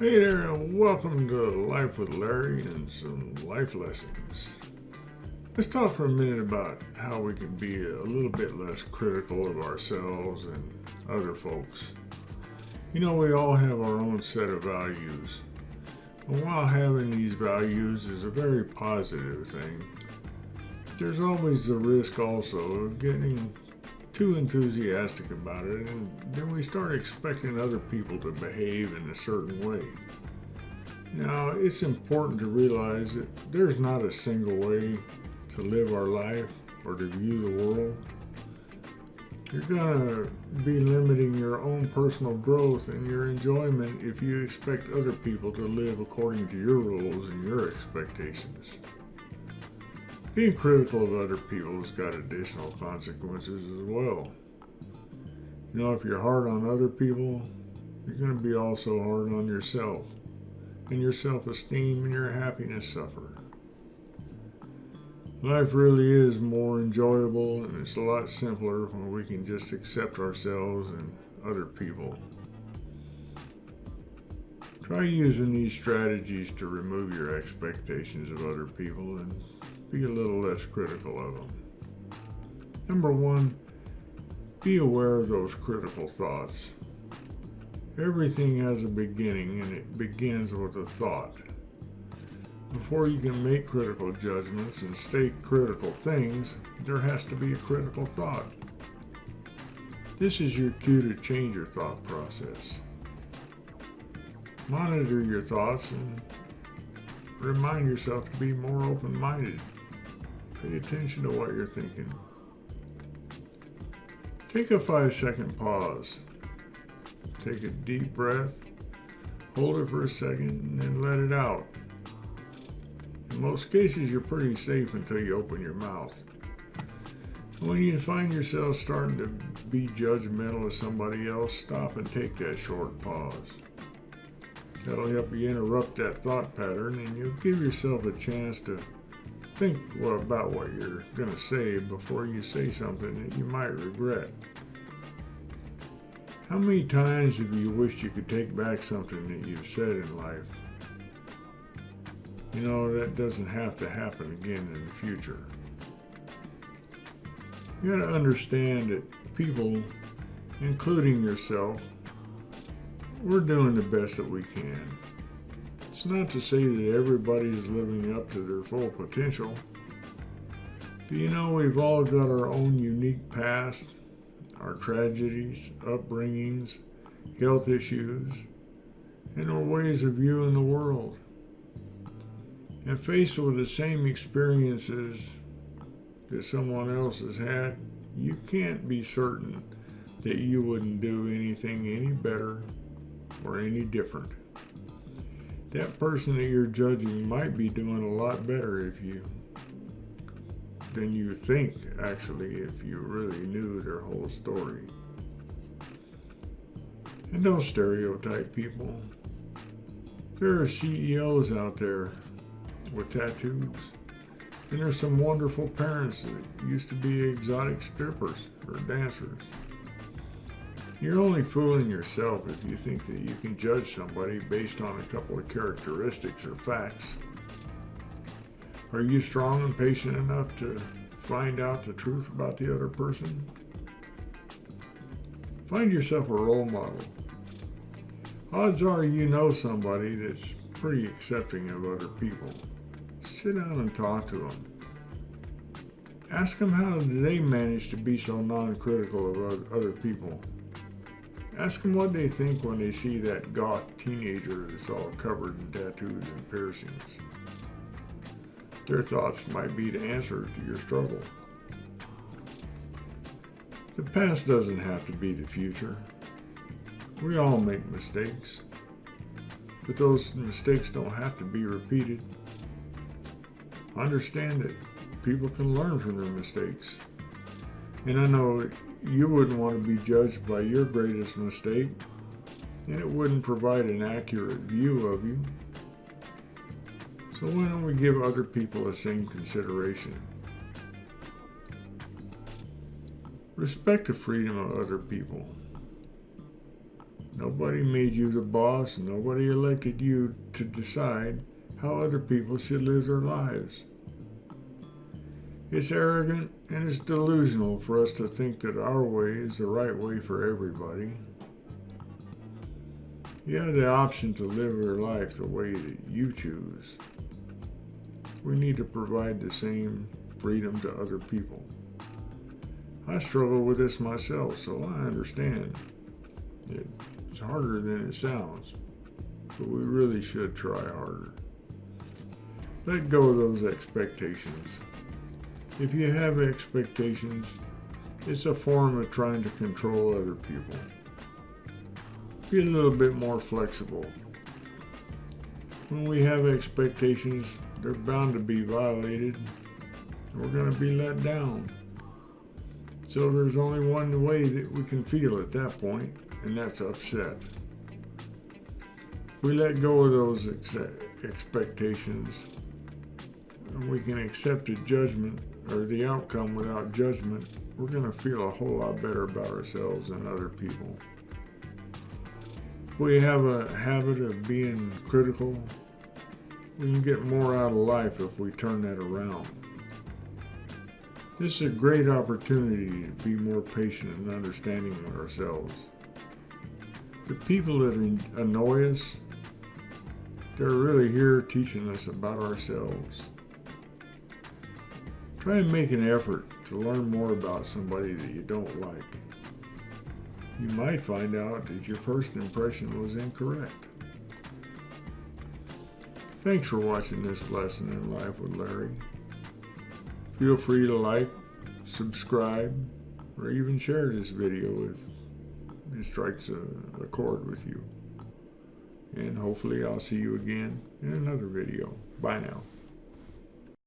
Hey there, and welcome to Life with Larry and some life lessons. Let's talk for a minute about how we can be a little bit less critical of ourselves and other folks. You know, we all have our own set of values. And while having these values is a very positive thing, there's always the risk also of getting too enthusiastic about it, and then we start expecting other people to behave in a certain way. Now, it's important to realize that there's not a single way to live our life or to view the world. You're going to be limiting your own personal growth and your enjoyment if you expect other people to live according to your rules and your expectations. Being critical of other people has got additional consequences as well. You know, if you're hard on other people, you're going to be also hard on yourself, and your self-esteem and your happiness suffer. Life really is more enjoyable, and it's a lot simpler when we can just accept ourselves and other people. Try using these strategies to remove your expectations of other people and be a little less critical of them. Number one, be aware of those critical thoughts. Everything has a beginning, and it begins with a thought. Before you can make critical judgments and state critical things, there has to be a critical thought. This is your cue to change your thought process. Monitor your thoughts and remind yourself to be more open-minded. Pay attention to what you're thinking. Take a 5-second pause. Take a deep breath, hold it for a second, and then let it out. In most cases, you're pretty safe until you open your mouth. When you find yourself starting to be judgmental of somebody else, stop and take that short pause. That'll help you interrupt that thought pattern, and you'll give yourself a chance to think about what you're going to say before you say something that you might regret. How many times have you wished you could take back something that you've said in life? You know, that doesn't have to happen again in the future. You got to understand that people, including yourself, we're doing the best that we can. It's not to say that everybody is living up to their full potential. But you know, we've all got our own unique past, our tragedies, upbringings, health issues, and our ways of viewing the world. And faced with the same experiences that someone else has had, you can't be certain that you wouldn't do anything any better or any different. That person that you're judging might be doing a lot better than you think, actually, if you really knew their whole story. And don't stereotype people. There are CEOs out there with tattoos, and there's some wonderful parents that used to be exotic strippers or dancers. You're only fooling yourself if you think that you can judge somebody based on a couple of characteristics or facts. Are you strong and patient enough to find out the truth about the other person? Find yourself a role model. Odds are you know somebody that's pretty accepting of other people. Sit down and talk to them. Ask them how do they manage to be so non-critical of other people. Ask them what they think when they see that goth teenager that's all covered in tattoos and piercings. Their thoughts might be the answer to your struggle. The past doesn't have to be the future. We all make mistakes, but those mistakes don't have to be repeated. Understand that people can learn from their mistakes. And I know you wouldn't want to be judged by your greatest mistake, and it wouldn't provide an accurate view of you. So why don't we give other people the same consideration? Respect the freedom of other people. Nobody made you the boss, and nobody elected you to decide how other people should live their lives. It's arrogant and it's delusional for us to think that our way is the right way for everybody. You have the option to live your life the way that you choose. We need to provide the same freedom to other people. I struggle with this myself, so I understand. It's harder than it sounds, but we really should try harder. Let go of those expectations. If you have expectations, it's a form of trying to control other people. Be a little bit more flexible. When we have expectations, they're bound to be violated. We're going to be let down. So there's only one way that we can feel at that point, and that's upset. If we let go of those expectations, and we can accept the judgment or the outcome without judgment, we're going to feel a whole lot better about ourselves and other people. If we have a habit of being critical, we can get more out of life if we turn that around. This is a great opportunity to be more patient and understanding with ourselves. The people that annoy us, they're really here teaching us about ourselves. Try and make an effort to learn more about somebody that you don't like. You might find out that your first impression was incorrect. Thanks for watching this lesson in Life with Larry. Feel free to like, subscribe, or even share this video if it strikes a chord with you. And hopefully I'll see you again in another video. Bye now.